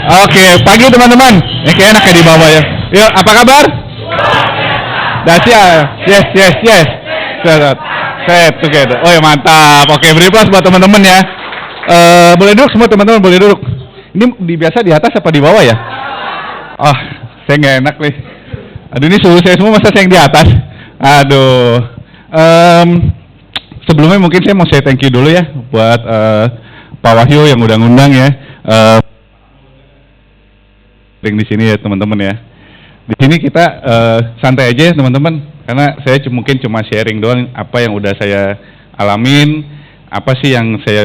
Oke, pagi teman-teman. Ini kayak enak ya di bawah ya. Yuk, apa kabar? That's ya. Yes. Set together. Oh ya mantap. Oke, beri aplaus buat teman-teman ya. Boleh duduk semua teman-teman, boleh duduk. Ini biasa di atas apa di bawah ya? Oh, saya nggak enak nih. Aduh, ini suhu saya semua masa saya yang di atas. Aduh. Sebelumnya mungkin saya mau say thank you dulu ya buat Pak Wahyu yang udah ngundang ya. Di sini ya teman-teman ya. Di sini kita santai aja ya teman-teman, karena saya mungkin cuma sharing doang apa yang udah saya alamin, apa sih yang saya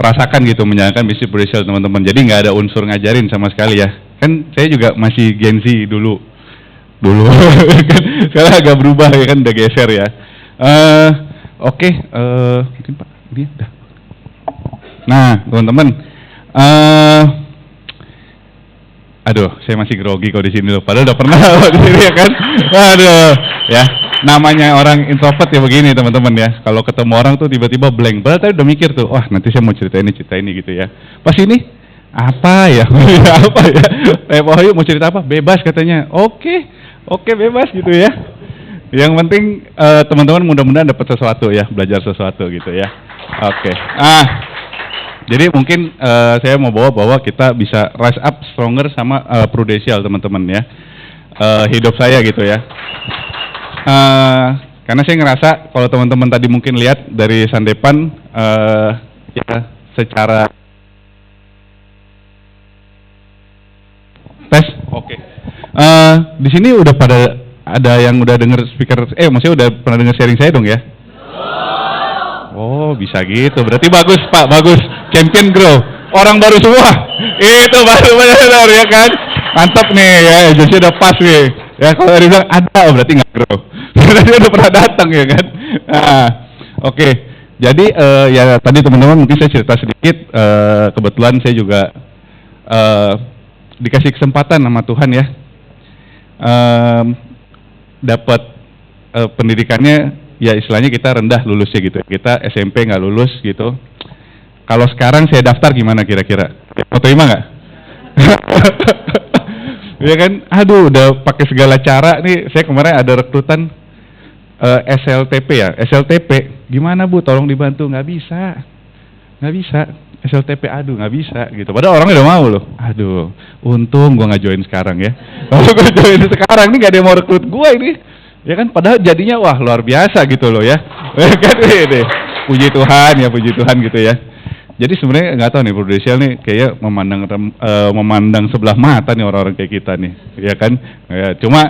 rasakan gitu menjalankan bisnis prudential teman-teman. Jadi nggak ada unsur ngajarin sama sekali ya. Kan saya juga masih Gen Z dulu kan sekarang agak berubah ya kan, udah geser ya. Oke, mungkin Pak ini udah. Nah teman-teman, aduh, saya masih grogi kalau di sini loh. Padahal udah pernah di sini ya kan. Aduh, ya. Namanya orang introvert ya begini teman-teman ya. Kalau ketemu orang tuh tiba-tiba blank. Padahal tadi udah mikir tuh, wah nanti saya mau cerita ini gitu ya. Pas ini, apa ya? Apa ya? Pak Wahyu mau cerita apa? Bebas katanya. Oke bebas gitu ya. Yang penting teman-teman mudah-mudahan dapat sesuatu ya, belajar sesuatu gitu ya. Oke. Jadi mungkin saya mau bawa bahwa kita bisa rise up stronger sama prudential teman-teman ya. Hidup saya gitu ya. Karena saya ngerasa kalau teman-teman tadi mungkin lihat dari Sandepan ya secara tes, oke. Di sini udah pada ada yang udah denger speaker, maksudnya udah pernah denger sharing saya dong ya? Oh bisa gitu, berarti bagus Pak, bagus. Champion Grow, orang baru semua, itu baru benar ya kan? Mantap nih ya, jadi udah pas nih. Ya kalau dari bilang ada, berarti nggak grow. Berarti udah pernah datang ya kan? Nah, oke. Jadi ya tadi teman-teman mungkin saya cerita sedikit. Kebetulan saya juga dikasih kesempatan sama Tuhan ya. Dapat pendidikannya ya istilahnya kita rendah lulusnya gitu. Kita SMP nggak lulus gitu. Kalau sekarang saya daftar gimana kira-kira? Mau terima nggak? Ya kan? Aduh, udah pakai segala cara nih. Saya kemarin ada rekrutan SLTP ya. SLTP, gimana Bu? Tolong dibantu. Nggak bisa. SLTP, aduh nggak bisa gitu. Padahal orangnya udah mau loh. Aduh, untung gua nggak join sekarang ya. Kalau gua join sekarang nih nggak ada yang mau rekrut gua ini. Ya kan? Padahal jadinya wah luar biasa gitu loh ya. Kan ini. Puji Tuhan gitu ya. Jadi sebenarnya nggak tahu nih prudential nih kayak memandang sebelah mata nih orang-orang kayak kita nih, ya kan? Ya, cuma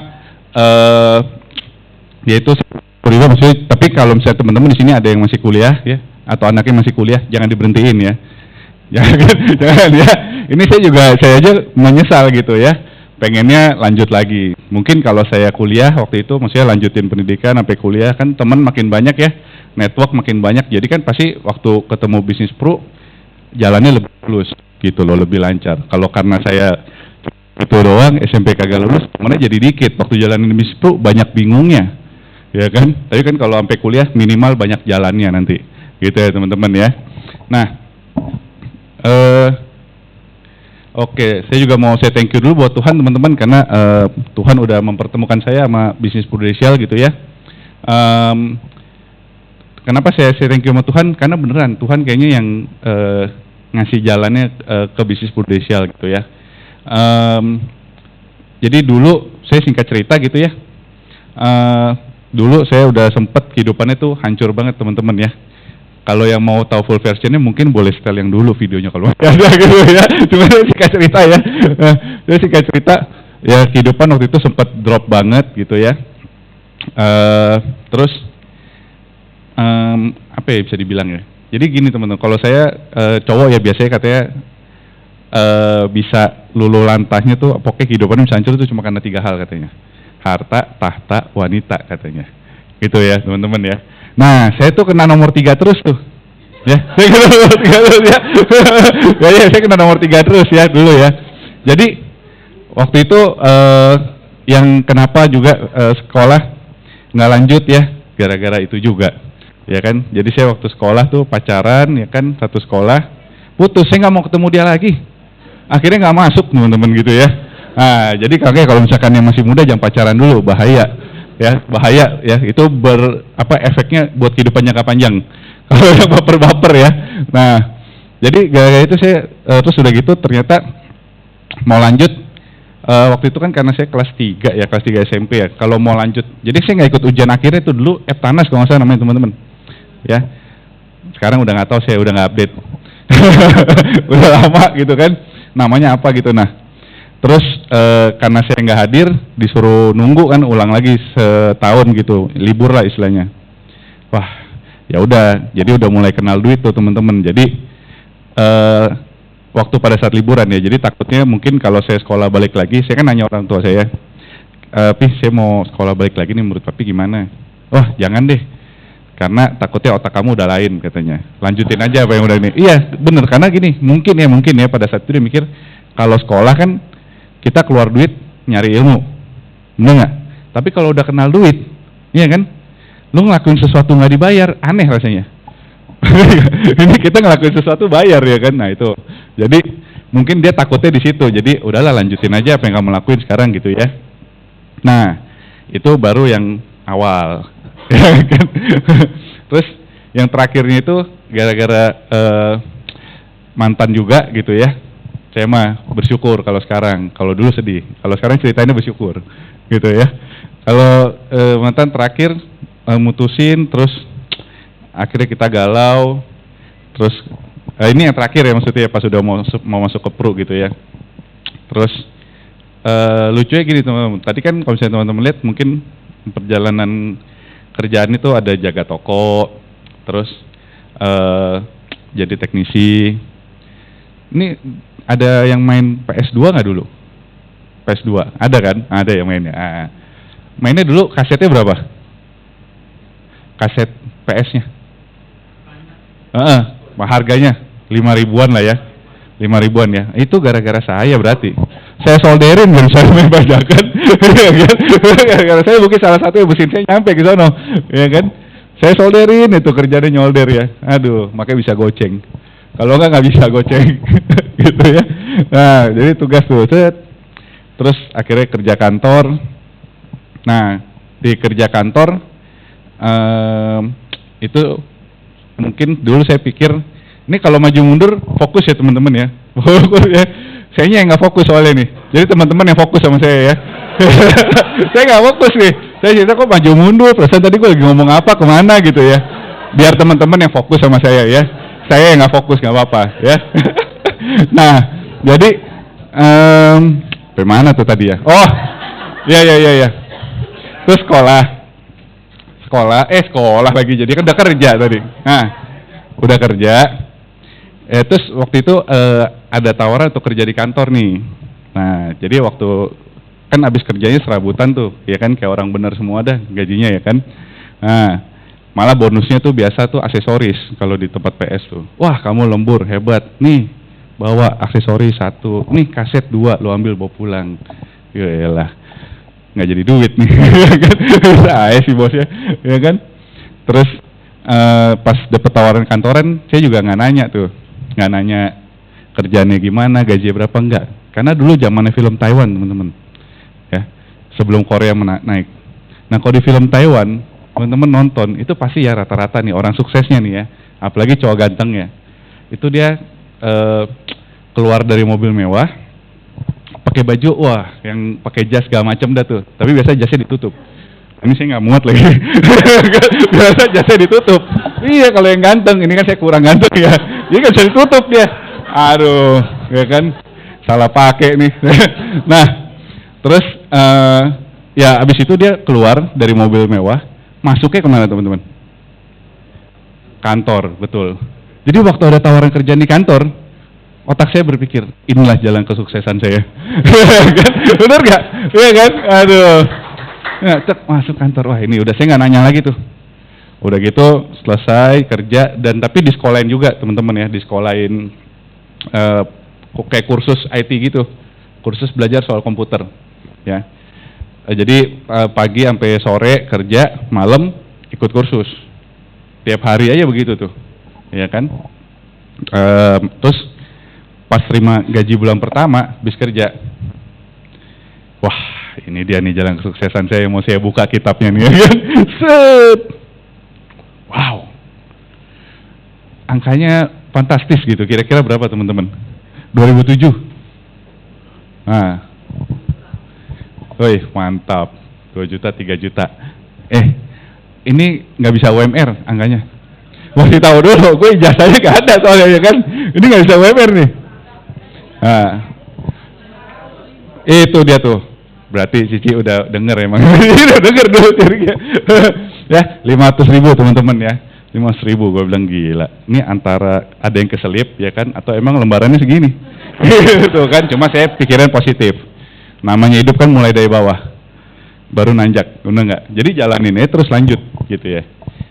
ya itu maksudnya. Tapi kalau misalnya teman-teman di sini ada yang masih kuliah ya, atau anaknya masih kuliah, jangan diberhentiin ya. Jangan ya. Ini saya aja menyesal gitu ya. Pengennya lanjut lagi. Mungkin kalau saya kuliah waktu itu, maksudnya lanjutin pendidikan sampai kuliah kan teman makin banyak ya, network makin banyak. Jadi kan pasti waktu ketemu bisnis pro jalannya lebih lulus gitu loh, lebih lancar. Kalau karena saya itu doang SMP kagak lulus, temennya jadi dikit. Waktu jalanin bisnis pro banyak bingungnya, ya kan? Tapi kan kalau sampai kuliah minimal banyak jalannya nanti, gitu ya teman-teman ya. Nah, oke, saya juga mau saya thank you dulu buat Tuhan teman-teman karena Tuhan udah mempertemukan saya sama bisnis prudential gitu ya. Kenapa saya thank you sama Tuhan? Karena beneran Tuhan kayaknya yang ngasih jalannya ke bisnis prudential gitu ya. Jadi dulu saya singkat cerita gitu ya. Dulu saya udah sempet kehidupannya tuh hancur banget teman-teman ya. Kalau yang mau tahu full versionnya mungkin boleh setel yang dulu videonya kalau ada gitu ya. Cuma saya singkat cerita ya. Saya singkat cerita ya kehidupan waktu itu sempat drop banget gitu ya. Terus apa ya bisa dibilang ya? Jadi gini teman-teman, kalau saya cowok ya biasanya katanya bisa luluh lantahnya tuh pokoknya kehidupannya bisa hancur tuh cuma karena 3 hal katanya. Harta, tahta, wanita katanya. Gitu ya teman-teman ya. Nah saya tuh kena nomor 3 terus tuh. Ya, saya kena nomor 3 terus ya. Ya, saya kena nomor 3 terus ya dulu ya. Jadi waktu itu yang kenapa juga sekolah nggak lanjut ya gara-gara itu juga. Ya kan, jadi saya waktu sekolah tuh pacaran ya kan, satu sekolah, putus, saya nggak mau ketemu dia lagi. akhirnya nggak masuk teman-teman gitu ya. Nah, jadi kakek kalau misalkan yang masih muda jangan pacaran dulu, bahaya ya, bahaya ya, itu efeknya buat kehidupan jangka panjang. Kalau yang baper-baper ya. Nah, jadi gara-gara itu saya terus udah gitu ternyata mau lanjut waktu itu kan karena saya kelas 3 ya, kelas 3 SMP ya. Kalau mau lanjut, jadi saya nggak ikut ujian akhirnya itu dulu Eptanas kalau nggak salah namanya teman-teman. Ya, sekarang udah nggak tahu, saya udah nggak update. Udah lama gitu kan, namanya apa gitu. Nah, terus karena saya nggak hadir, disuruh nunggu kan, ulang lagi setahun gitu, libur lah istilahnya. Wah, ya udah, jadi udah mulai kenal duit tuh teman-teman. Jadi waktu pada saat liburan ya, jadi takutnya mungkin kalau saya sekolah balik lagi, saya kan nanya orang tua saya, Pih saya mau sekolah balik lagi nih, menurut Papi gimana? Wah jangan deh, karena takutnya otak kamu udah lain katanya, lanjutin aja apa yang udah ini. Iya bener, karena gini, mungkin ya pada saat itu dia mikir, kalau sekolah kan kita keluar duit nyari ilmu, bener nggak? Tapi kalau udah kenal duit, iya kan, lu ngelakuin sesuatu nggak dibayar, aneh rasanya. Ini kita ngelakuin sesuatu bayar ya kan, nah itu. Jadi mungkin dia takutnya di situ, jadi udahlah lanjutin aja apa yang kamu lakuin sekarang gitu ya. Nah itu baru yang awal. Terus yang terakhirnya itu gara-gara mantan juga gitu ya. Saya mah bersyukur kalau sekarang, kalau dulu sedih, kalau sekarang ceritanya bersyukur gitu ya. Kalau mantan terakhir mutusin, terus akhirnya kita galau, terus ini yang terakhir ya maksudnya pas sudah mau masuk ke Pro gitu ya. Terus lucunya gini teman-teman, tadi kan kalau misalnya teman-teman lihat mungkin perjalanan kerjaan itu ada jaga toko, terus jadi teknisi. Ini ada yang main PS2 nggak dulu? PS2 ada kan? Ada yang mainnya. Mainnya dulu kasetnya berapa? Kaset PS-nya? Harganya 5.000-an lah ya, 5.000-an ya. Itu gara-gara saya berarti. Saya solderin dan saya main bajakan. Gara-gara saya mungkin salah satu yang mesin saya nyampe ke sono, ya kan? Saya solderin itu, kerjanya nyolder ya. Aduh, makanya bisa goceng. Kalau nggak bisa goceng, gitu ya. Nah, jadi tugas tuh, terus akhirnya kerja kantor. Nah, di kerja kantor itu mungkin dulu saya pikir ini kalau maju mundur fokus ya teman-teman ya, fokus ya. Sayanya yang nggak fokus soalnya nih, jadi teman-teman yang fokus sama saya ya. Saya nggak fokus nih, saya cerita kok maju mundur, perasaan tadi gue lagi ngomong apa kemana gitu ya. Biar teman-teman yang fokus sama saya ya, saya yang nggak fokus nggak apa-apa ya. Nah jadi bagaimana tuh tadi ya? Oh ya. Terus sekolah lagi, jadi kan udah kerja tadi. Nah udah kerja, terus waktu itu ada tawaran untuk kerja di kantor nih. Nah jadi waktu kan abis kerjanya serabutan tuh, ya kan, kayak orang bener semua dah gajinya ya kan. Nah malah bonusnya tuh biasa tuh aksesoris kalau di tempat PS tuh. Wah kamu lembur hebat, nih bawa aksesoris 1, nih kaset 2 lo ambil bawa pulang. Yaelah, nggak jadi duit nih. Saya si bosnya, ya kan. Terus pas dapet tawaran kantoran, saya juga nggak nanya kerjaannya gimana, gaji berapa, enggak. Karena dulu zamannya film Taiwan teman-teman, ya, sebelum Korea naik. Nah kalau di film Taiwan, teman-teman nonton itu pasti ya rata-rata nih orang suksesnya nih ya, apalagi cowok ganteng ya, itu dia keluar dari mobil mewah, pakai baju, wah, yang pakai jas segala macam dah tuh. Tapi biasa jasnya ditutup. Ini saya nggak muat lagi. Biasa jasnya ditutup. Iya kalau yang ganteng, ini kan saya kurang ganteng ya. Jadi kan bisa ditutup dia. Aduh, ya kan, salah pakai nih. Nah, terus ya abis itu dia keluar dari mobil mewah, masuknya kemana teman-teman? Kantor, betul. Jadi waktu ada tawaran kerjaan di kantor, otak saya berpikir, inilah jalan kesuksesan saya. Bener gak? Iya kan? Aduh. Nah, cek masuk kantor, wah ini udah, saya nggak nanya lagi tuh. Udah gitu selesai kerja, dan tapi di sekolahin juga teman-teman ya, di sekolahin kayak kursus IT gitu, kursus belajar soal komputer ya. Jadi pagi sampai sore kerja, malam ikut kursus, tiap hari aja begitu tuh, ya kan. Terus pas terima gaji bulan pertama, habis kerja, wah ini dia nih jalan kesuksesan saya, mau saya buka kitabnya nih, ya kan? Set, wow, angkanya fantastis gitu. Kira-kira berapa teman-teman? 2007. Nah, wih mantap, 2 juta, 3 juta. Ini nggak bisa UMR angkanya. Masih tahu dulu, gue ijazahnya nggak ada soalnya ya kan. Ini nggak bisa UMR nih. Nah, itu dia tuh. Berarti Cici udah denger emang. Udah denger dulu ya, 500.000 teman-teman ya. 500.000, gue bilang gila. Ini antara ada yang keselip ya kan, atau emang lembarannya segini. Gitu kan, cuma saya pikiran positif. Namanya hidup kan mulai dari bawah, baru nanjak, bener nggak? Jadi jalanin aja terus lanjut gitu ya.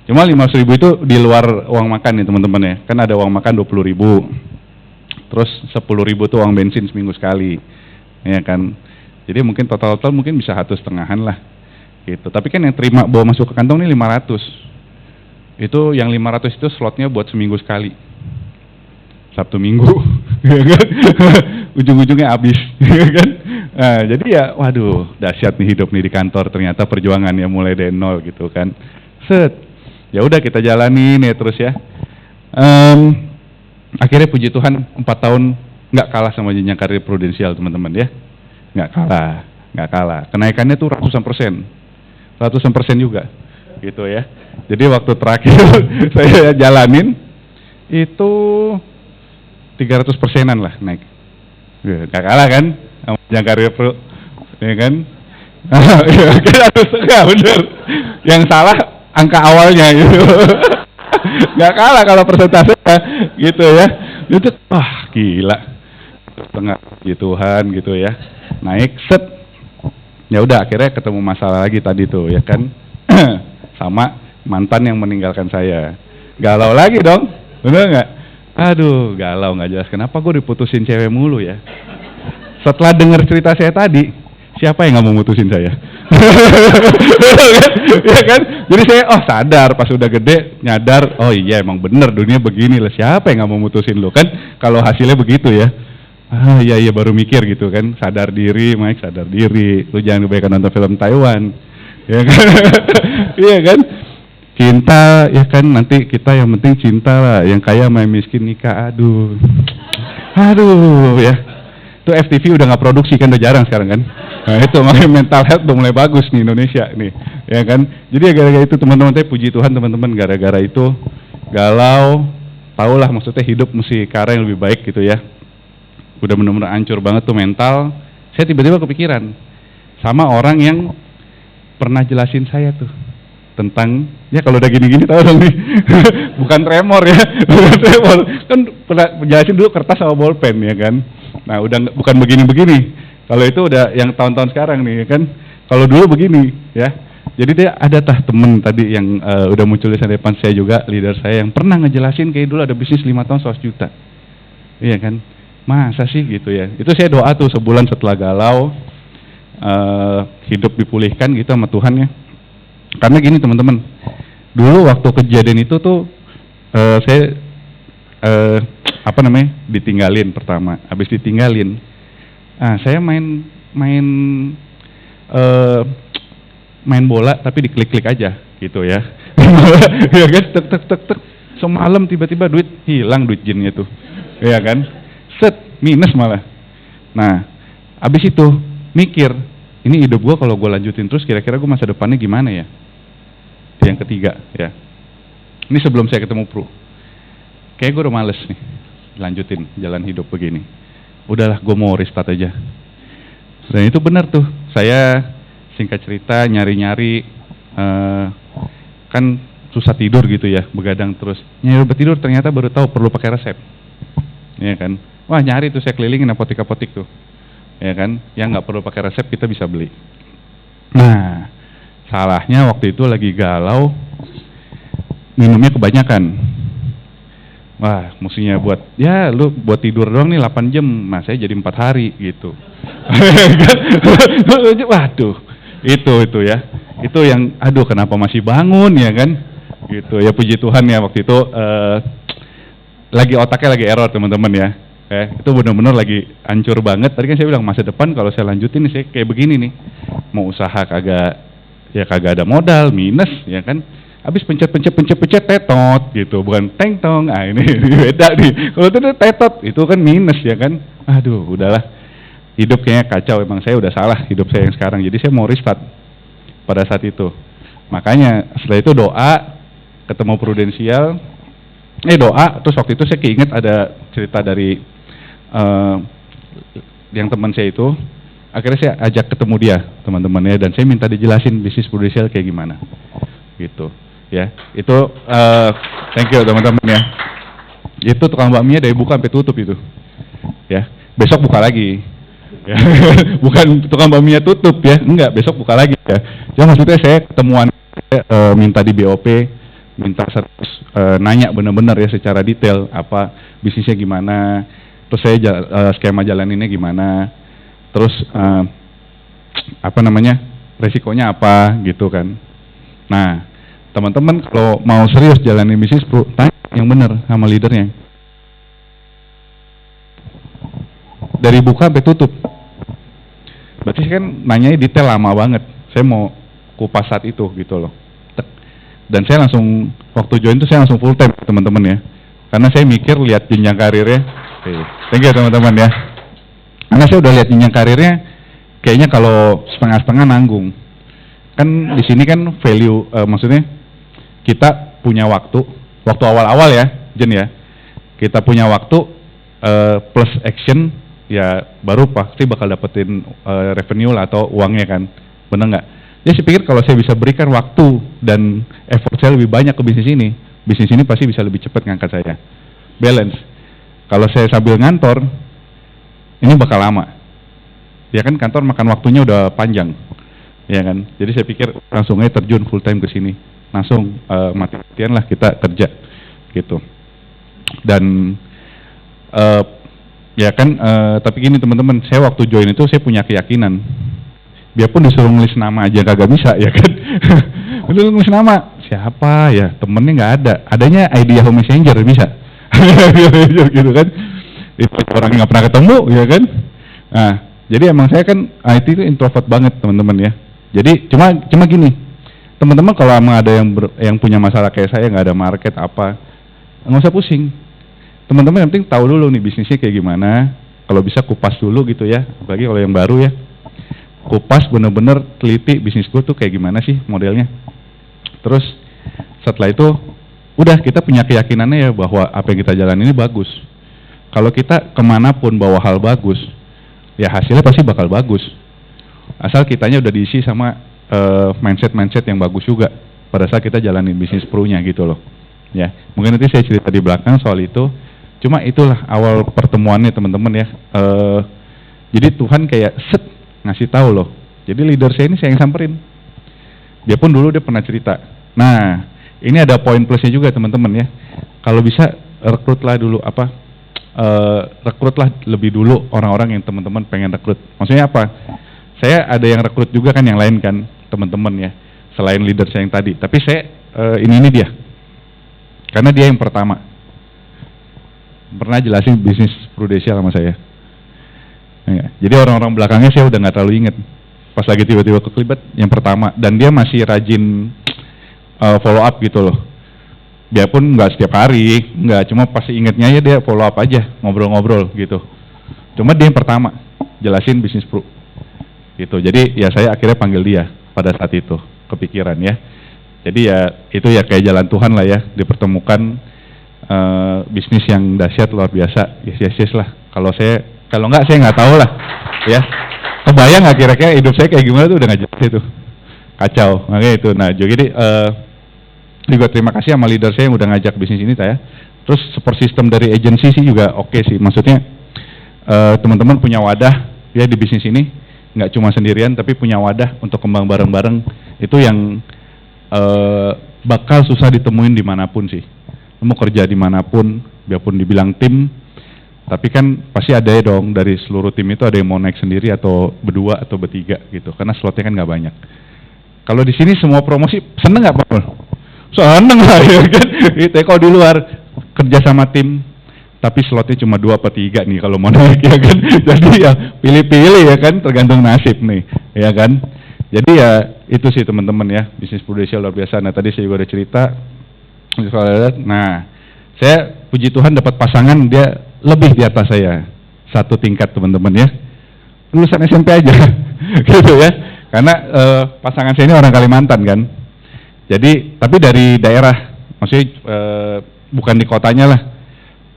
Cuma 500.000 itu di luar uang makan nih teman-teman ya. Kan ada uang makan 20.000. Terus 10.000 tuh uang bensin seminggu sekali. Ya kan. Jadi mungkin total mungkin bisa 1,5-an lah. Gitu. Tapi kan yang terima bawa masuk ke kantong ini 500. Itu yang 500 itu slotnya buat seminggu sekali. Sabtu Minggu. Ujung-ujungnya habis, kan? Nah, jadi ya waduh, dahsyat nih hidup nih di kantor, ternyata perjuangan ya mulai dari nol gitu kan. Set. Ya udah kita jalanin ya terus ya. Akhirnya puji Tuhan 4 tahun nggak kalah sama jenjang karir prudensial teman-teman ya. Nggak kalah. Kenaikannya tuh ratusan persen juga gitu ya. Jadi waktu terakhir saya jalanin itu 300%-an lah naik. Nggak kalah kan sama jenjang karir pro, ya kan? Ya bener. Yang salah angka awalnya gitu. Nggak kalah kalau persentase gitu ya. Itu wah gila. Tengah puji Tuhan gitu ya. Naik set. Ya udah akhirnya ketemu masalah lagi tadi tuh ya kan. Sama mantan yang meninggalkan saya. Galau lagi dong. Bener nggak? Aduh, galau nggak jelas. Kenapa gue diputusin cewek mulu ya? Setelah dengar cerita saya tadi, siapa yang nggak mau mutusin saya? Ya kan? Jadi saya sadar pas udah gede nyadar, oh iya emang bener dunia begini lah. Siapa yang nggak mau mutusin lo kan? Kalau hasilnya begitu ya. Iya baru mikir gitu kan. Sadar diri, Mike, sadar diri. Lu jangan kebanyakan nonton film Taiwan. Ya kan? Iya kan? Cinta ya kan, nanti kita yang penting cinta lah. Yang kaya sama yang miskin nikah. Aduh ya. Itu FTV udah nggak produksi kan, udah jarang sekarang kan. Nah itu makanya mental health udah mulai bagus nih Indonesia nih, ya kan. Jadi ya gara-gara itu teman-teman, puji Tuhan teman-teman, gara-gara itu galau, tau lah maksudnya hidup mesti ke arah yang lebih baik gitu ya. Udah benar-benar hancur banget tuh mental. Saya tiba-tiba kepikiran sama orang yang pernah jelasin saya tuh tentang, ya kalau udah gini-gini tahu dong nih, bukan tremor ya, bukan tremor, kan pernah jelasin dulu kertas sama bolpen ya kan. Nah udah bukan begini-begini, kalau itu udah yang tahun-tahun sekarang nih ya kan. Kalau dulu begini ya, jadi dia ada temen tadi yang udah muncul di depan saya juga, leader saya yang pernah ngejelasin kayak dulu ada bisnis 5 tahun 100 juta, iya kan, masa sih gitu ya. Itu saya doa tuh sebulan setelah galau, hidup dipulihkan gitu sama Tuhan ya. Karena gini teman-teman, dulu waktu kejadian itu tuh saya ditinggalin pertama, habis ditinggalin, saya main bola tapi diklik-klik aja gitu ya. Ya kan, tek, semalam tiba-tiba duit hilang, duit jinnya tuh, ya kan, set minus malah. Nah, habis itu mikir, ini hidup gue kalau gue lanjutin terus kira-kira gue masa depannya gimana ya? Yang ketiga ya, ini sebelum saya ketemu Pro, kayak gue udah males nih lanjutin jalan hidup begini. Udahlah, gue mau restart aja. Dan itu benar tuh, saya singkat cerita nyari-nyari, kan susah tidur gitu ya, begadang terus. Nyari obat tidur ternyata baru tahu perlu pakai resep, ya kan. Wah nyari tuh, saya kelilingin apotek-apotek tuh, ya kan, yang nggak perlu pakai resep kita bisa beli. Nah, salahnya waktu itu lagi galau, minumnya kebanyakan. Wah, mestinya lu buat tidur doang nih 8 jam, nah saya jadi 4 hari gitu. Waduh, itu ya, itu yang aduh kenapa masih bangun ya kan, gitu ya. Puji Tuhan ya waktu itu lagi otaknya lagi error teman-teman ya. Itu benar-benar lagi hancur banget. Tadi kan saya bilang masa depan kalau saya lanjutin nih, saya kayak begini nih, mau usaha kagak ada modal, minus ya kan. Habis pencet tetot gitu, bukan teng tong. Ah ini beda nih. Kalau itu tetot itu kan minus ya kan. Aduh, udahlah. Hidup kayaknya kacau, emang saya udah salah hidup saya yang sekarang. Jadi saya mau restart pada saat itu. Makanya setelah itu doa, ketemu Prudensial, doa, terus waktu itu saya keinget ada cerita dari yang teman saya itu. Akhirnya saya ajak ketemu dia, teman-temannya, dan saya minta dijelasin bisnis Prudensial kayak gimana. Gitu. Ya, itu thank you teman-teman ya. Itu tukang bakminya dari buka sampai tutup itu. Ya, besok buka lagi. Ya. Bukan tukang bakminya tutup ya, enggak, besok buka lagi ya. Jadi maksudnya saya ketemuan minta di BOP, minta nanya benar-benar ya secara detail apa bisnisnya gimana, terus saya skema jalaninnya gimana, terus apa namanya, resikonya apa gitu kan. Nah, teman-teman kalau mau serius jalanin bisnis, tanya yang benar sama leadernya. Dari buka sampai tutup. Berarti kan nanya detail lama banget. Saya mau kupas saat itu gitu loh. Dan saya langsung, waktu join itu saya langsung full time teman-teman ya. Karena saya mikir lihat jenjang karirnya. Thank you teman-teman ya. Karena saya udah lihat jenjang karirnya, kayaknya kalau setengah-setengah nanggung. Kan di sini kan value, maksudnya kita punya waktu awal-awal ya, Jen ya. Kita punya waktu plus action, ya baru pasti bakal dapetin revenue lah atau uangnya kan. Bener nggak? Jadi saya pikir kalau saya bisa berikan waktu dan effort saya lebih banyak ke bisnis ini pasti bisa lebih cepat ngangkat saya. Balance. Kalau saya sambil ngantor, ini bakal lama. Ya kan kantor makan waktunya udah panjang. Ya kan? Jadi saya pikir langsung aja terjun full time ke sini. Langsung mati-matian lah kita kerja gitu. Dan ya kan, tapi gini teman-teman, saya waktu join itu saya punya keyakinan. Biarpun disuruh nulis nama aja kagak bisa ya kan. Disuruh nulis nama, siapa ya, temennya nggak ada. Adanya ID Yahoo Messenger bisa. Gitu kan. Itu orang nggak pernah ketemu ya kan. Nah, jadi emang saya kan IT itu introvert banget teman-teman ya. Jadi cuma gini, teman-teman kalau emang ada yang punya masalah kayak saya, nggak ada market apa, nggak usah pusing. Teman-teman yang penting tahu dulu nih bisnisnya kayak gimana. Kalau bisa kupas dulu gitu ya, apalagi kalau yang baru ya. Kupas bener-bener teliti bisnis gue tuh kayak gimana sih modelnya. Terus setelah itu udah kita punya keyakinannya ya bahwa apa yang kita jalanin ini bagus. Kalau kita kemanapun bawa hal bagus, ya hasilnya pasti bakal bagus. Asal kitanya udah diisi sama mindset yang bagus juga pada saat kita jalanin bisnis pro-nya gitu loh. Ya, mungkin nanti saya cerita di belakang soal itu. Cuma itulah awal pertemuannya teman-teman ya. Jadi Tuhan kayak ngasih tahu loh. Jadi leader saya ini saya yang samperin. Dia pun dulu dia pernah cerita. Nah, ini ada poin plusnya juga teman-teman ya. Kalau bisa rekrutlah dulu rekrutlah lebih dulu orang-orang yang teman-teman pengen rekrut. Maksudnya apa? Saya ada yang rekrut juga kan yang lain kan teman-teman ya. Selain leader saya yang tadi. Tapi saya ini dia. Karena dia yang pertama. Pernah jelasin bisnis Prudensial sama saya. Ya, jadi orang-orang belakangnya saya udah nggak terlalu inget. Pas lagi tiba-tiba kekelibat yang pertama, dan dia masih rajin follow up gitu loh. Biarpun nggak setiap hari, nggak, cuma pasti ingetnya ya dia follow up aja, ngobrol-ngobrol gitu. Cuma dia yang pertama jelasin bisnis pro gitu. Jadi ya saya akhirnya panggil dia pada saat itu, kepikiran ya. Jadi ya itu ya kayak jalan Tuhan lah ya, dipertemukan bisnis yang dahsyat luar biasa. Yes lah. Kalau nggak saya nggak tahu lah ya. Kebayang nggak kira-kira hidup saya kayak gimana tuh, udah nggak jelas itu, kacau. Makanya itu. Nah jadi juga terima kasih sama leader saya yang udah ngajak bisnis ini saya. Terus support system dari agency sih juga oke sih. Maksudnya teman-teman punya wadah ya di bisnis ini, nggak cuma sendirian tapi punya wadah untuk kembang bareng-bareng. Itu yang bakal susah ditemuin dimanapun sih. Mau kerja dimanapun, biarpun dibilang tim, tapi kan pasti ada ya dong dari seluruh tim itu ada yang mau naik sendiri atau berdua atau bertiga gitu, karena slotnya kan nggak banyak. Kalau di sini semua promosi seneng nggak Pak? Seneng lah ya kan. Itu kalau di luar kerja sama tim, tapi slotnya cuma 2 atau 3 nih kalau mau naik ya kan. Jadi ya pilih-pilih ya kan, tergantung nasib nih ya kan. Jadi ya itu sih teman-teman ya, bisnis prudensial luar biasa. Nah tadi saya juga udah cerita. Nah saya puji Tuhan dapat pasangan dia lebih di atas saya 1 tingkat teman-teman ya, lulusan SMP aja gitu ya. Karena pasangan saya ini orang Kalimantan kan. Jadi tapi dari daerah, maksudnya bukan di kotanya lah.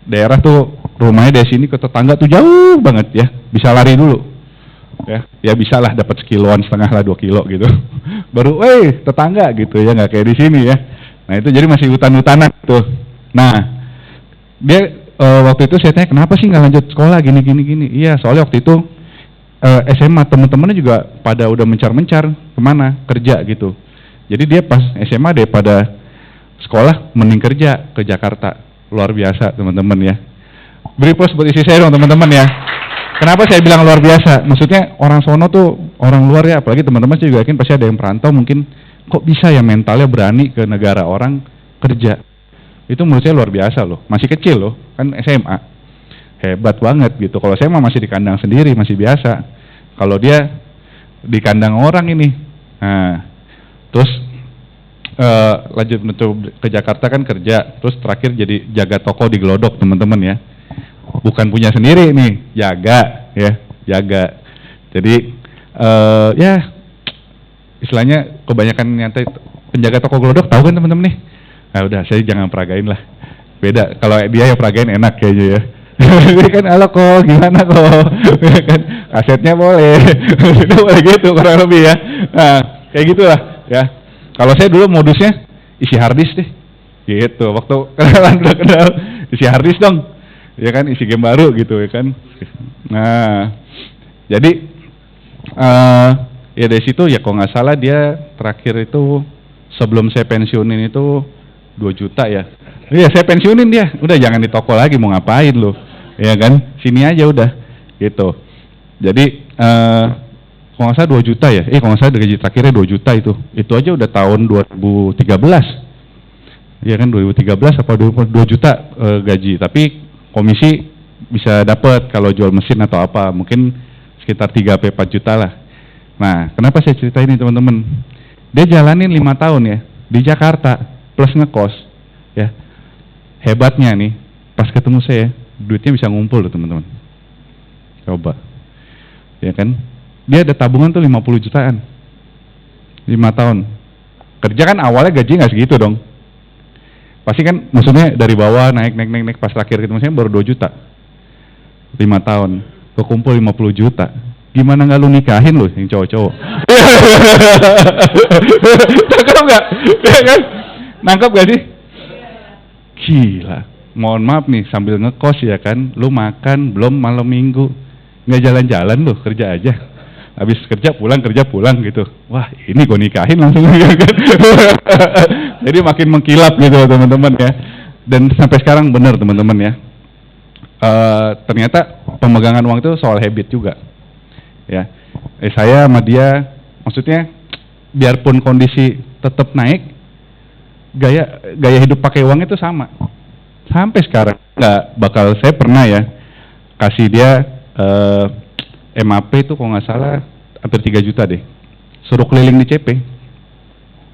Daerah tuh rumahnya dari sini ke tetangga tuh jauh banget ya, bisa lari dulu ya bisa lah dapat 1,5 kilo lah 2 kilo gitu baru tetangga gitu ya, nggak kayak di sini ya. Nah itu jadi masih hutan-hutanan tuh. Nah dia waktu itu saya tanya kenapa sih nggak lanjut sekolah gini. Iya soalnya waktu itu SMA teman-temannya juga pada udah mencar-mencar kemana kerja gitu. Jadi dia pas SMA daripada sekolah mending kerja ke Jakarta. Luar biasa teman-teman ya. Beri plus buat isi saya dong teman-teman ya. Kenapa saya bilang luar biasa? Maksudnya orang sono tuh orang luar ya, apalagi teman-teman saya juga yakin pasti ada yang perantau mungkin kok bisa ya mentalnya berani ke negara orang kerja. Itu menurut saya luar biasa loh. Masih kecil loh, kan SMA. Hebat banget gitu. Kalau saya mah masih di kandang sendiri, masih biasa. Kalau dia di kandang orang ini. Nah, terus lanjut ke Jakarta kan kerja, terus terakhir jadi jaga toko di Glodok teman-teman ya. Bukan punya sendiri nih, jaga. Jadi ya istilahnya kebanyakan nyantai penjaga toko Glodok tahu kan teman-teman nih. Nah udah saya jangan peragain lah. Beda kalau dia yang peragain enak kayaknya ya. Ini kan halo kok gimana kok kan asetnya boleh. Itu boleh gitu kurang lebih ya. Nah kayak gitulah ya. Kalau saya dulu modusnya isi harddisk deh, gitu. Waktu kenalan udah kenal, isi harddisk dong, ya kan, isi game baru gitu ya kan. Nah, jadi ya dari situ ya kalau nggak salah dia terakhir itu sebelum saya pensiunin itu 2 juta ya. Iya saya pensiunin dia, udah jangan di toko lagi mau ngapain lo, ya kan, sini aja udah, gitu. Jadi kalau nggak salah 2 juta ya, kalau nggak salah gaji terakhirnya 2 juta itu aja udah tahun 2013, ya kan 2013 apa 2 juta gaji, tapi komisi bisa dapat kalau jual mesin atau apa, mungkin sekitar 3-4 juta lah. Nah, kenapa saya cerita ini teman-teman? Dia jalanin 5 tahun ya di Jakarta plus ngekos, ya hebatnya nih pas ketemu saya duitnya bisa ngumpul loh teman-teman. Coba, ya kan? Dia ada tabungan tuh 50 jutaan 5 tahun kerja kan, awalnya gaji nggak segitu dong pasti kan, maksudnya dari bawah naik pas terakhir ketemu saya baru 2 juta 5 tahun kekumpul 50 juta. Gimana nggak lu nikahin lu yang cowok-cowok? Nangkep nggak? Ya kan? Nangkep gak sih? Gila, mohon maaf nih sambil ngekos ya kan, lu makan belum malam minggu, nggak jalan-jalan lu, kerja aja. Habis kerja pulang gitu. Wah ini gue nikahin langsung ya kan. Jadi makin mengkilap gitu teman-teman ya. Dan sampai sekarang benar teman-teman ya. Ternyata pemegangan uang itu soal habit juga. Ya, saya sama dia, maksudnya biarpun kondisi tetap naik, gaya hidup pakai uang itu sama. Sampai sekarang nggak bakal, saya pernah ya kasih dia MAP itu kalau nggak salah hampir 3 juta deh, suruh keliling di CP,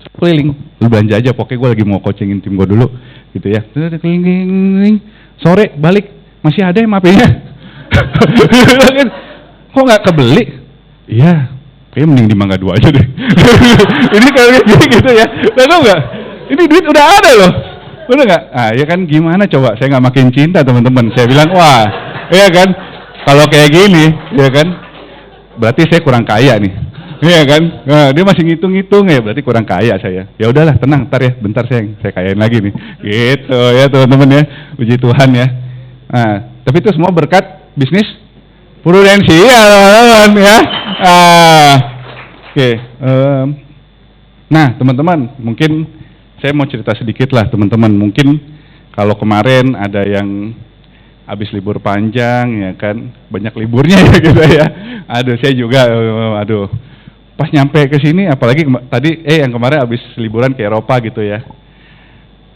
suruh keliling, lu belanja aja, pokoknya gue lagi mau coachingin tim gue dulu gitu ya, keliling, sore balik masih ada MAP-nya. Kok nggak kebeli? Iya, kayaknya mending di Mangga 2 aja deh. Ini kayak gitu ya, tahu nggak? Ini duit udah ada loh, udah nggak? Ah ya kan, gimana coba? Saya nggak makin cinta teman-teman. Saya bilang wah, ya kan? Kalau kayak gini, ya kan, berarti saya kurang kaya nih, ya kan? Nah, dia masih ngitung-ngitung ya, berarti kurang kaya saya. Ya udahlah, tenang, ntar ya, bentar saya kayain lagi nih, gitu ya teman-teman ya, puji Tuhan ya. Nah, tapi itu semua berkat bisnis prudensial, teman-teman ya. Oke. Nah, teman-teman, mungkin saya mau cerita sedikit lah, teman-teman. Mungkin kalau kemarin ada yang habis libur panjang ya kan, banyak liburnya ya gitu ya. Aduh saya juga, aduh pas nyampe ke sini, apalagi tadi yang kemarin habis liburan ke Eropa gitu ya.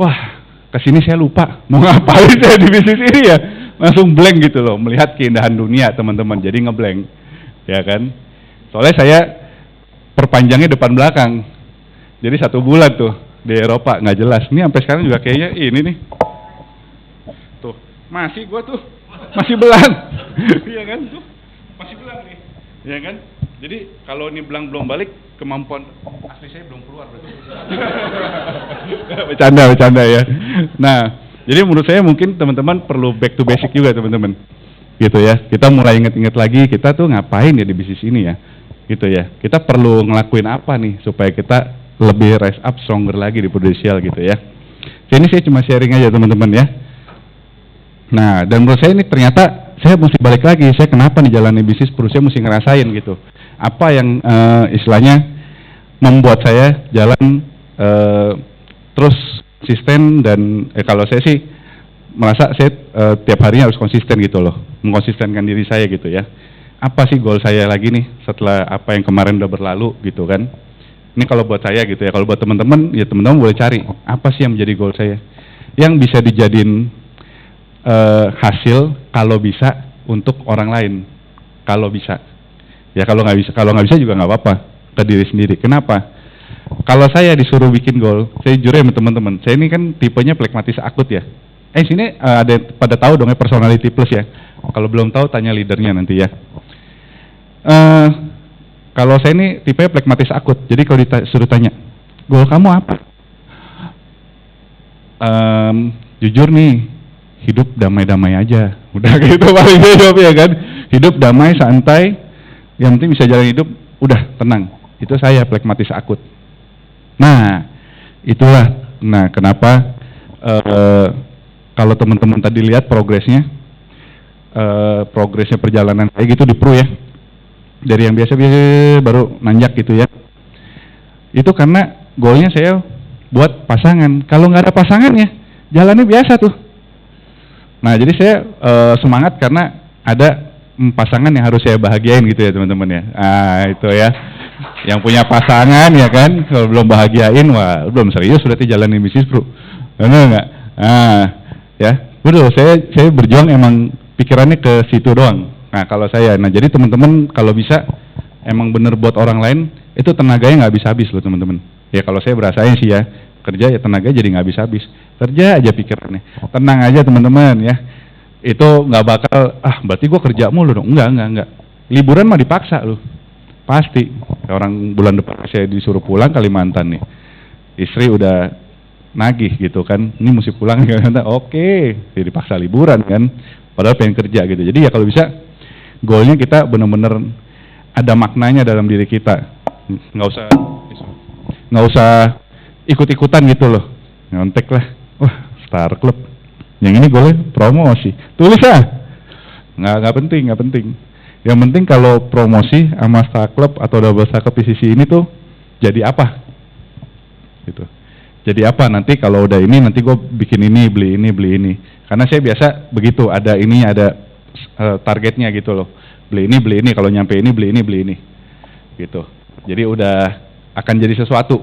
Wah, ke sini saya lupa mau ngapain saya di bisnis ini ya. langsung blank gitu loh, melihat keindahan dunia teman-teman, jadi ngeblank, ya kan? Soalnya saya perpanjangnya depan belakang, jadi 1 bulan tuh di Eropa nggak jelas. Ini sampai sekarang juga kayaknya ini nih, tuh masih gua tuh masih belang, iya kan? Tuh masih belang nih, ya kan? Jadi kalau ini belang belum balik, kemampuan asli saya belum keluar berarti. Bercanda ya. Nah, jadi menurut saya mungkin teman-teman perlu back to basic juga teman-teman, gitu ya. Kita mulai inget-inget lagi kita tuh ngapain ya di bisnis ini ya, gitu ya. Kita perlu ngelakuin apa nih supaya kita lebih rise up stronger lagi di Prudential gitu ya. Ini saya cuma sharing aja teman-teman ya. Nah, dan menurut saya ini ternyata saya mesti balik lagi, saya kenapa nih jalani bisnis perlu saya mesti ngerasain gitu. Apa yang istilahnya membuat saya jalan terus konsisten dan kalau saya sih merasa saya tiap harinya harus konsisten gitu loh, mengkonsistenkan diri saya gitu ya. Apa sih goal saya lagi nih setelah apa yang kemarin udah berlalu gitu kan. Ini kalau buat saya gitu ya, kalau buat teman-teman ya teman-teman boleh cari apa sih yang menjadi goal saya yang bisa dijadiin hasil kalau bisa untuk orang lain, kalau bisa ya, kalau nggak bisa juga nggak apa-apa ke diri sendiri. Kenapa? Kalau saya disuruh bikin goal, saya jujur ya teman-teman, saya ini kan tipenya plekmatis akut ya. Sini ada pada tahu dong ya personality plus ya. Kalau belum tahu tanya leadernya nanti ya. Kalau saya ini tipenya plekmatis akut, jadi kalau disuruh tanya goal kamu apa? Jujur nih, hidup damai-damai aja. Udah gitu paling jawab ya kan. Hidup damai, santai, yang penting bisa jalan hidup, udah tenang. Itu saya plekmatis akut. Nah, itulah. Nah, kenapa kalau teman-teman tadi lihat progresnya perjalanan kayak gitu di Pro ya. Dari yang biasa-biasa baru nanjak gitu ya. Itu karena goalnya saya buat pasangan. Kalau nggak ada pasangannya, jalannya biasa tuh. Nah, jadi saya semangat karena ada pasangan yang harus saya bahagiain gitu ya teman-teman ya. Itu ya. Yang punya pasangan ya kan, kalau belum bahagiain, wah belum serius berarti jalanin bisnis bro. Benar nggak? Ya, betul. Saya berjuang emang pikirannya ke situ doang. Nah kalau saya, jadi teman-teman kalau bisa emang bener buat orang lain, itu tenaganya nggak habis-habis loh teman-teman. Ya kalau saya berasain sih ya, kerja ya tenaga jadi nggak habis-habis. Kerja aja pikirannya. Tenang aja teman-teman ya. Itu nggak bakal, berarti gue kerja mulu dong. Enggak. Liburan mah dipaksa loh. Pasti. Orang bulan depan saya disuruh pulang Kalimantan nih. Istri udah nagih gitu kan. Ini mesti pulang Kalimantan. Oke, jadi dipaksa liburan kan. Padahal pengen kerja gitu. Jadi ya kalau bisa goalnya kita bener-bener ada maknanya dalam diri kita. Nggak usah ikut-ikutan gitu loh. Nyontek lah. Wah, Star Club. Yang ini goalnya promosi. Tulis nggak penting. Yang penting kalau promosi sama Star Club atau Double Star Club di sisi ini tuh jadi apa? Gitu. Jadi apa nanti kalau udah ini nanti gue bikin ini, beli ini. Karena saya biasa begitu, ada ini, ada targetnya gitu loh. Beli ini, kalau nyampe ini, beli ini. Gitu. Jadi udah akan jadi sesuatu,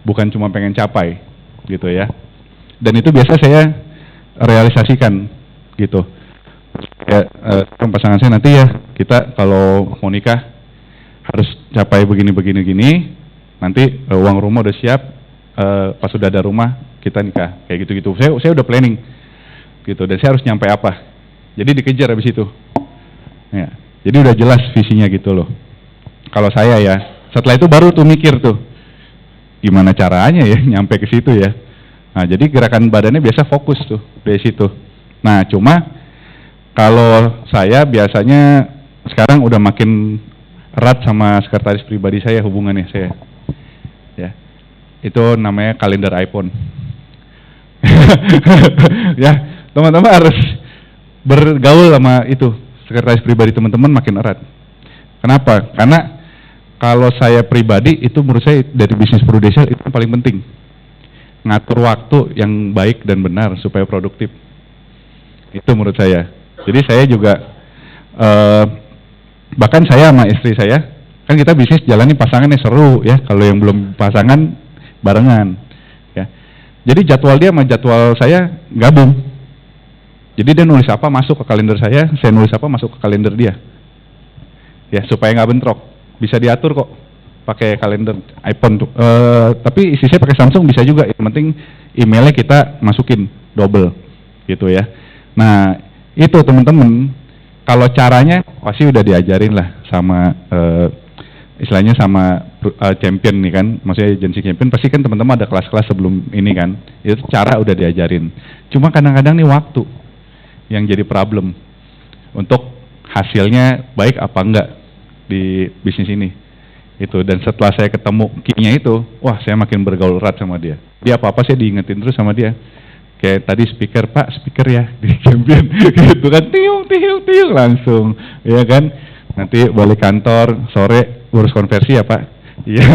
bukan cuma pengen capai, gitu ya. Dan itu biasa saya realisasikan, gitu. Ya, pasangan saya nanti ya, kita kalau mau nikah harus capai begini, nanti uang rumah udah siap, pas sudah ada rumah kita nikah, kayak gitu. Saya udah planning, gitu. Dan saya harus nyampe apa, jadi dikejar habis itu. Ya, jadi udah jelas visinya gitu loh. Kalau saya ya, setelah itu baru tuh mikir tuh, gimana caranya ya nyampe ke situ ya. Nah, jadi gerakan badannya biasa fokus tuh dari situ. Nah, cuma kalau saya biasanya sekarang udah makin erat sama sekretaris pribadi saya hubungannya saya. Ya. Itu namanya kalender iPhone. Ya, teman-teman harus bergaul sama itu, sekretaris pribadi teman-teman makin erat. Kenapa? Karena kalau saya pribadi itu menurut saya dari bisnis Prudential itu yang paling penting. Ngatur waktu yang baik dan benar supaya produktif. Itu menurut saya. Jadi saya juga bahkan saya sama istri saya kan kita bisnis jalani pasangannya seru ya, kalau yang belum pasangan barengan ya. Jadi jadwal dia sama jadwal saya gabung. Jadi dia nulis apa masuk ke kalender saya nulis apa masuk ke kalender dia. Ya, supaya nggak bentrok. Bisa diatur kok pakai kalender iPhone tuh. Tapi isi saya pakai Samsung bisa juga. Yang penting emailnya kita masukin double gitu ya. Nah, itu teman-teman, kalau caranya pasti udah diajarin lah sama istilahnya sama champion nih kan, maksudnya agensi champion pasti kan teman-teman ada kelas-kelas sebelum ini kan, itu cara udah diajarin. Cuma kadang-kadang nih waktu yang jadi problem untuk hasilnya baik apa enggak di bisnis ini. Itu, dan setelah saya ketemu key-nya itu, wah saya makin bergaul erat sama dia. Dia apa-apa saya diingetin terus sama dia. Kayak tadi speaker, Pak, speaker ya di champion gitu kan, tiung langsung, ya kan. Nanti balik kantor sore urus konversi ya Pak. Iya,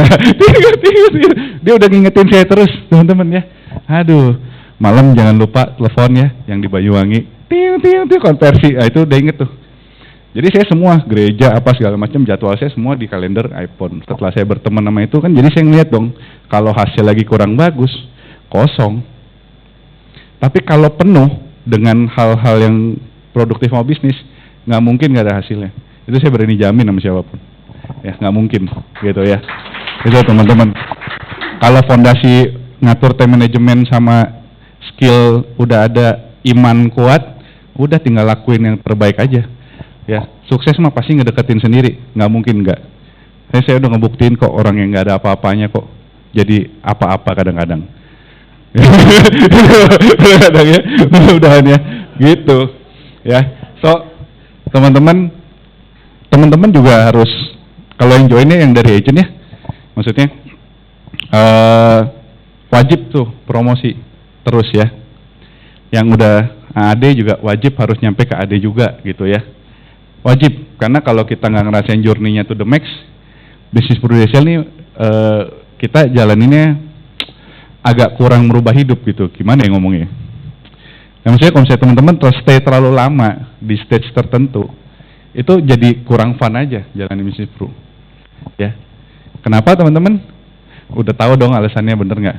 tiung. Dia udah ngingetin saya terus teman-teman ya. Aduh, malam jangan lupa telepon ya yang di Banyuwangi. Tiung konversi, nah, itu udah inget tuh. Jadi saya semua gereja apa segala macam jadwal saya semua di kalender iPhone. Setelah saya berteman sama itu kan, jadi saya ngeliat dong kalau hasil lagi kurang bagus kosong. Tapi kalau penuh dengan hal-hal yang produktif mau bisnis, nggak mungkin nggak ada hasilnya. Itu saya berani jamin sama siapapun. Ya nggak mungkin gitu ya. Itu teman-teman. Kalau fondasi ngatur time management sama skill udah ada, iman kuat, udah tinggal lakuin yang terbaik aja. Ya, sukses mah pasti ngedeketin sendiri, nggak mungkin nggak. Saya udah ngebuktiin kok orang yang nggak ada apa-apanya kok jadi apa-apa kadang-kadang. Kadang-kadang ya, mudah-mudahan ya, gitu. Ya, so teman-teman juga harus kalau yang joinnya yang dari agent ya, maksudnya wajib tuh promosi terus ya. Yang udah AD juga wajib harus nyampe ke AD juga gitu ya. Wajib, karena kalau kita nggak ngerasain journey-nya to the max, bisnis prudential nih kita jalaninnya agak kurang merubah hidup gitu. Gimana ya ngomongnya? Nah, maksudnya kalau misalnya teman-teman stay terlalu lama di stage tertentu, itu jadi kurang fun aja jalanin bisnis pro. Ya, kenapa teman-teman? Udah tahu dong alasannya, bener nggak?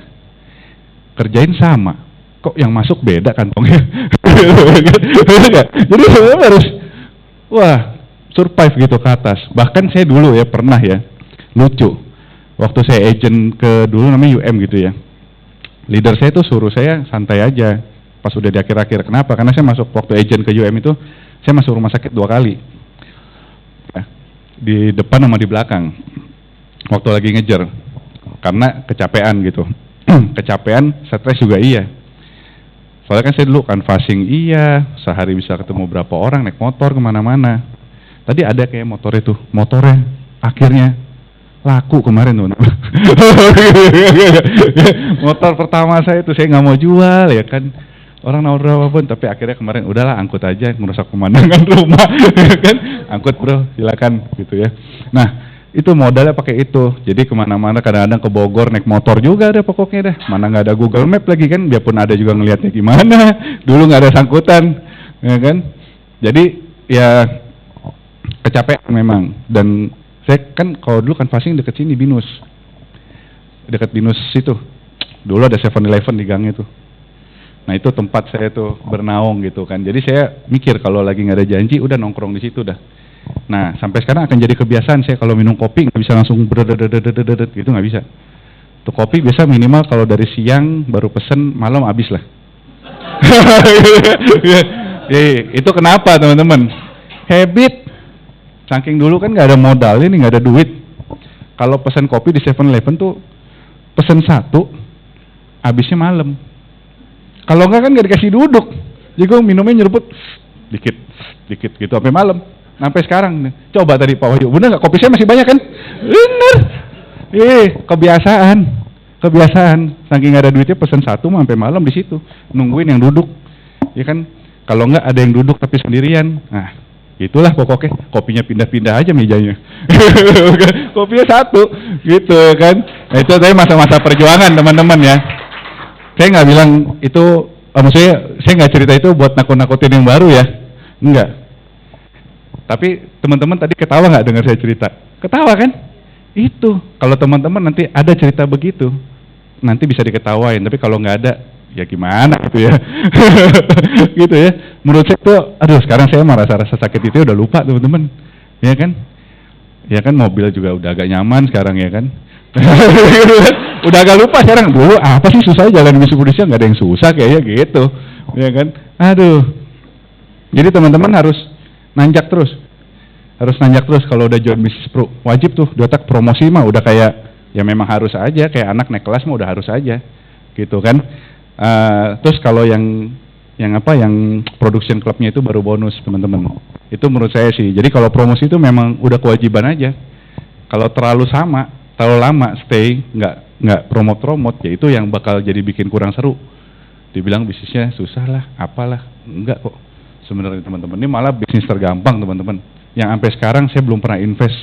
Kerjain sama, kok yang masuk beda kantongnya? Jadi sebenarnya harus wah, survive gitu ke atas. Bahkan saya dulu ya pernah ya, lucu. Waktu saya agent ke dulu namanya UM gitu ya. Leader saya tuh suruh saya santai aja. Pas udah di akhir-akhir. Kenapa? Karena saya masuk waktu agent ke UM itu, saya masuk rumah sakit 2 kali. Ya, di depan sama di belakang. Waktu lagi ngejar. Karena kecapean gitu. Kecapean, stres juga iya. Soalnya kan saya dulu canvassing iya, sehari bisa ketemu berapa orang, naik motor kemana-mana. Tadi ada kayak motornya akhirnya laku kemarin tuh. Motor pertama saya itu saya nggak mau jual ya kan, orang nawar berapapun, tapi akhirnya kemarin udahlah angkut aja, merusak pemandangan rumah, kan? Angkut bro, silakan gitu ya. Nah, itu modalnya pakai itu, jadi kemana-mana kadang-kadang ke Bogor naik motor juga ada pokoknya dah, mana nggak ada Google Map lagi kan, biarpun ada juga ngelihatnya gimana, dulu nggak ada sangkutan, ya kan, jadi ya kecapean memang, dan saya kan kalau dulu kan passing deket sini Binus, deket Binus situ, dulu ada 7-Eleven di gangnya tuh, nah itu tempat saya tuh bernaung gitu kan, jadi saya mikir kalau lagi nggak ada janji, udah nongkrong di situ dah. Nah, sampai sekarang akan jadi kebiasaan saya kalau minum kopi nggak bisa langsung berdedet gitu, nggak bisa. Tuh kopi biasa minimal kalau dari siang baru pesen, malam habis lah. Itu kenapa teman-teman? Habit. Saking dulu kan nggak ada modal ini, nggak ada duit. Kalau pesen kopi di 7-Eleven tuh pesen 1, habisnya malam. Kalau nggak kan nggak dikasih duduk. Jadi gue minumnya nyeruput dikit gitu sampai malam. Sampai sekarang nih. Coba tadi Pak Wahyu, bener nggak kopi saya masih banyak kan? Bener. Kebiasaan. Saking nggak ada duitnya pesen 1 sampai malam di situ nungguin yang duduk. Ya kan? Kalau nggak ada yang duduk tapi sendirian. Nah, itulah pokoknya kopinya pindah-pindah aja mejanya. Kopinya 1 gitu kan. Nah, itu tadi masa-masa perjuangan teman-teman ya. Saya nggak bilang itu, maksudnya saya nggak cerita itu buat nakut-nakutin yang baru ya. Enggak. Tapi teman-teman tadi ketawa nggak dengar saya cerita? Ketawa kan? Itu, kalau teman-teman nanti ada cerita begitu, nanti bisa diketawain. Tapi kalau nggak ada, ya gimana gitu ya. Gitu ya. Menurut saya tuh, aduh sekarang saya merasa rasa sakit itu udah lupa teman-teman. Ya kan? Ya kan mobil juga udah agak nyaman sekarang ya kan. Udah agak lupa sekarang. Dulu apa sih susah jalan bisnis Indonesia, nggak ada yang susah kayaknya gitu. Ya kan? Aduh. Jadi teman-teman harus nanjak terus. Harus nanjak terus kalau udah join bisnis pro. Wajib tuh di otak promosi mah udah kayak ya memang harus aja, kayak anak naik kelas mah udah harus aja. Gitu kan. Terus kalau yang production clubnya itu baru bonus teman-teman. Itu menurut saya sih. Jadi kalau promosi itu memang udah kewajiban aja. Kalau terlalu lama stay nggak promote ya itu yang bakal jadi bikin kurang seru. Dibilang bisnisnya susah lah, apalah, enggak kok. Sebenarnya teman-teman ini malah bisnis tergampang teman-teman. Yang sampai sekarang saya belum pernah invest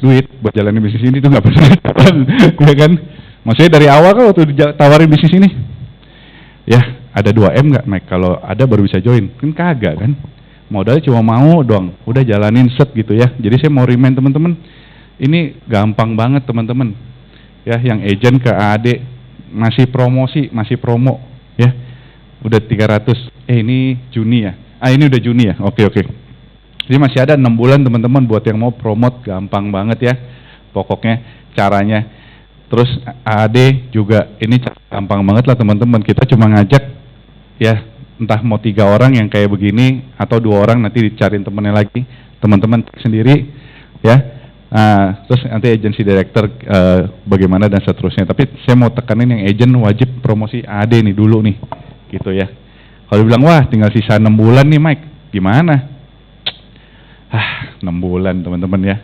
duit buat jalanin bisnis ini tuh nggak pernah, ya kan? Maksudnya dari awal kan waktu ditawarin bisnis ini, ya ada 2M nggak Mike? Kalau ada baru bisa join, kan kagak kan? Modalnya cuma mau doang, udah jalanin set gitu ya. Jadi saya mau remind teman-teman, ini gampang banget teman-teman. Ya, yang agent ke AD masih promosi, masih promo, ya. Udah 300. Ini Juni ya? Ini udah Juni ya? Oke. Jadi masih ada 6 bulan teman-teman buat yang mau promote, gampang banget ya. Pokoknya caranya. Terus AD juga ini gampang banget lah teman-teman. Kita cuma ngajak ya entah mau 3 orang yang kayak begini atau 2 orang nanti dicariin temennya lagi. Teman-teman sendiri ya. Terus nanti agency director bagaimana dan seterusnya. Tapi saya mau tekanin yang agent wajib promosi AD nih dulu nih. Gitu ya. Kalau bilang wah tinggal sisa 6 bulan nih Mike, gimana? 6 bulan teman-teman ya.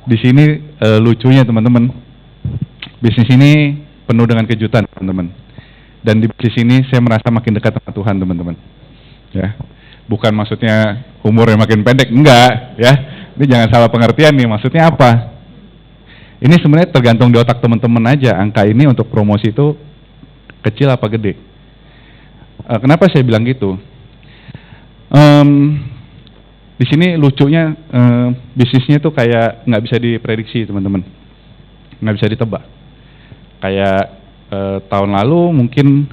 Di sini lucunya teman-teman, bisnis ini penuh dengan kejutan teman-teman. Dan di bisnis ini saya merasa makin dekat sama Tuhan teman-teman. Ya, bukan maksudnya umurnya makin pendek, enggak ya. Ini jangan salah pengertian nih, maksudnya apa? Ini sebenarnya tergantung di otak teman-teman aja. Angka ini untuk promosi itu kecil apa gede? Kenapa saya bilang gitu? Di sini lucunya bisnisnya tuh kayak nggak bisa diprediksi teman-teman, nggak bisa ditebak. Kayak tahun lalu mungkin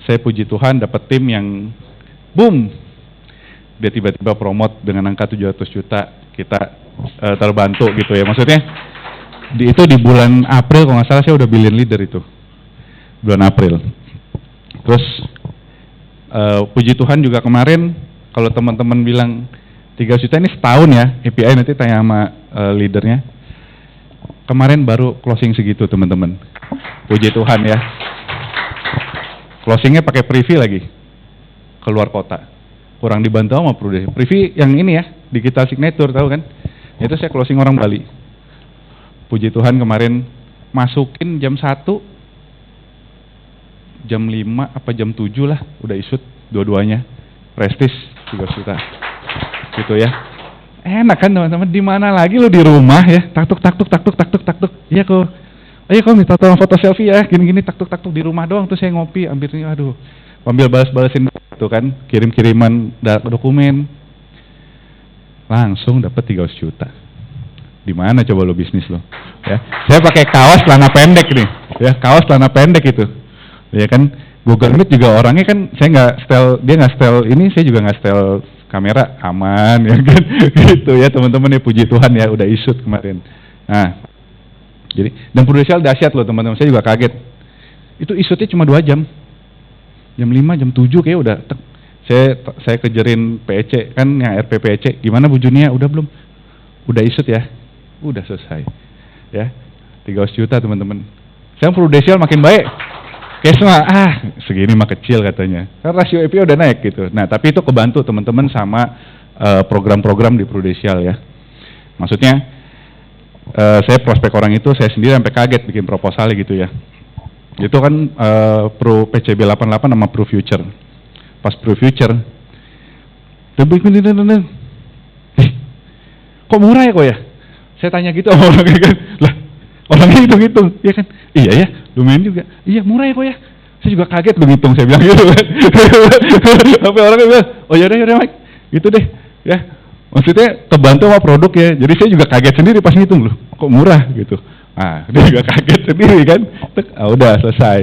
saya puji Tuhan dapat tim yang boom, dia tiba-tiba promote dengan angka 700 juta, kita terbantu gitu ya. Maksudnya itu di bulan April kalau nggak salah saya udah billion leader itu, bulan April. Terus puji Tuhan juga kemarin kalau teman-teman bilang 3 juta ini setahun ya, API nanti tanya sama leadernya. Kemarin baru closing segitu teman-teman. Puji Tuhan ya. Closingnya pakai privy lagi, keluar kota. Kurang dibantu sama privy yang ini ya, digital signature tahu kan? Itu saya closing orang Bali. Puji Tuhan kemarin masukin jam 1, jam 5 apa jam 7 lah, udah isut dua-duanya. Prestis 3 juta. Gitu ya. Enak kan teman-teman, di mana lagi lo di rumah ya, taktuk. Iya kok. Ayo kok minta tolong foto selfie ya, gini-gini taktuk di rumah doang tuh saya ngopi, ambilnya aduh. Ambil balas-balasin itu kan, kirim-kiriman dokumen. Langsung dapat 300 juta. Di mana coba lo bisnis lo? Ya. Saya pakai kaos celana pendek nih, ya, kaos celana pendek itu. Ya kan, Google Meet juga orangnya kan saya nggak style, dia nggak style ini, saya juga nggak style kamera, aman ya kan. Gitu ya teman-teman ya, puji Tuhan ya udah isut kemarin. Nah, jadi dan Prudential dahsyat loh teman-teman, saya juga kaget. Itu isutnya cuma 2 jam. Jam 5, jam 7 kayak udah saya kejerin PEC kan yang RP PEC. Gimana Bu Junia? Udah belum? Udah isut ya? Udah selesai. Ya. 300 juta teman-teman. Sekarang Prudential makin baik. Kayak semua, segini mah kecil katanya. Karena rasio EPO udah naik gitu. Nah, tapi itu kebantu teman-teman sama program-program di Prudential ya. Maksudnya, saya prospek orang itu, saya sendiri sampai kaget bikin proposalnya gitu ya. Itu kan Pro PCB 88 sama Pro Future. Pas Pro Future, kok murah ya kok ya? Saya tanya gitu sama orangnya kan, lah orangnya hitung-hitung, ya kan? Iya ya, lumayan juga. Iya murah ya kok ya? Saya juga kaget lu ngitung, saya bilang gitu kan. Sampai orangnya bilang, oh yaudah Mike, gitu deh, ya. Maksudnya kebantu sama produk ya, jadi saya juga kaget sendiri pas ngitung loh, kok murah gitu. Dia juga kaget sendiri kan. Udah selesai.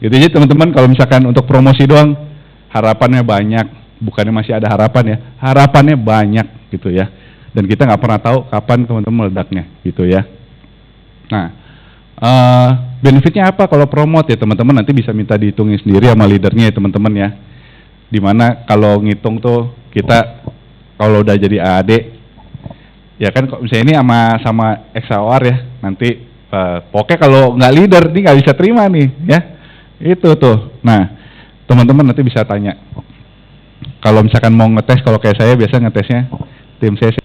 Gitu aja teman-teman, kalau misalkan untuk promosi doang, harapannya banyak, bukannya masih ada harapan ya, harapannya banyak gitu ya. Dan kita nggak pernah tahu kapan teman-teman meledaknya gitu ya. Nah, benefitnya apa kalau promote ya teman-teman, nanti bisa minta dihitungin sendiri sama leadernya ya teman-teman ya. Dimana kalau ngitung tuh kita kalau udah jadi AAD, ya kan misalnya ini sama XAOR ya, nanti pokoknya kalau nggak leader ini nggak bisa terima nih ya. Itu tuh. Nah, teman-teman nanti bisa tanya. Kalau misalkan mau ngetes, kalau kayak saya biasa ngetesnya tim saya.